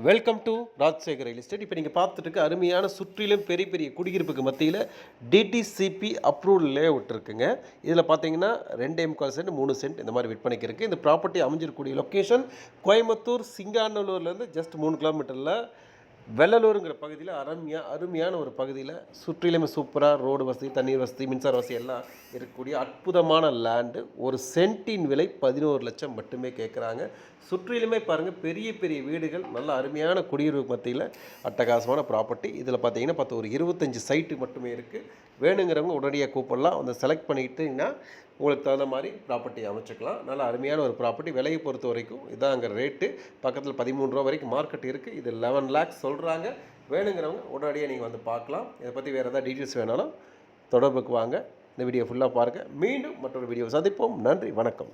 Welcome to Rajasekar real estate. இப்போ நீங்கள் பார்த்துட்டு இருக்க அருமையான சுற்றிலும் பெரிய பெரிய குடியிருப்புக்கு மத்தியில் டிடிசிபி அப்ரூவல் லே அவுட் இருக்குங்க. இதில் பார்த்தீங்கன்னா 2.25 சென்ட் 3 சென்ட் இந்த மாதிரி விற்பனைக்கு இருக்குது. இந்த ப்ராப்பர்ட்டி அமைஞ்சிருக்கக்கூடிய லொக்கேஷன் கோயம்புத்தூர் சிங்காநல்லூர்லேருந்து ஜஸ்ட் 3 கிலோமீட்டரில் வெள்ளலூருங்கிற பகுதியில் அருமையான ஒரு பகுதியில் சுற்றிலுமே சூப்பராக ரோடு வசதி, தண்ணீர் வசதி, மின்சார வசதி எல்லாம் இருக்கக்கூடிய அற்புதமான லேண்டு. ஒரு சென்ட்டின் விலை 11 லட்சம் மட்டுமே கேட்குறாங்க. சுற்றிலுமே பாருங்கள் பெரிய பெரிய வீடுகள், நல்ல அருமையான குடியிருப்பு மத்தியில் அட்டகாசமான ப்ராப்பர்ட்டி. இதில் பார்த்தீங்கன்னா ஒரு 25 சைட்டு மட்டுமே இருக்குது. வேணுங்கிறவங்க உடனடியாக கூப்பிடலாம். அந்த செலக்ட் பண்ணிக்கிட்டிங்கன்னா உங்களுக்கு தகுந்த மாதிரி ப்ராப்பர்ட்டி அமைச்சிக்கலாம். நல்ல அருமையான ஒரு ப்ராப்பர்ட்டி. விலையை பொறுத்த வரைக்கும் இதான் அங்கே ரேட்டு. பக்கத்தில் 13 ரூபா வரைக்கும் மார்க்கெட் இருக்குது. இது 11 லேக்ஸ் சொல்கிறாங்க. வேணுங்கிறவங்க உடனடியாக நீங்கள் வந்து பார்க்கலாம். இதை பற்றி வேறு ஏதாவது டீட்டெயில்ஸ் வேணாலும் தொடர்புக்கு வாங்க. இந்த வீடியோ ஃபுல்லாக பாருங்கள். மீண்டும் மற்றொரு வீடியோ சந்திப்போம். நன்றி, வணக்கம்.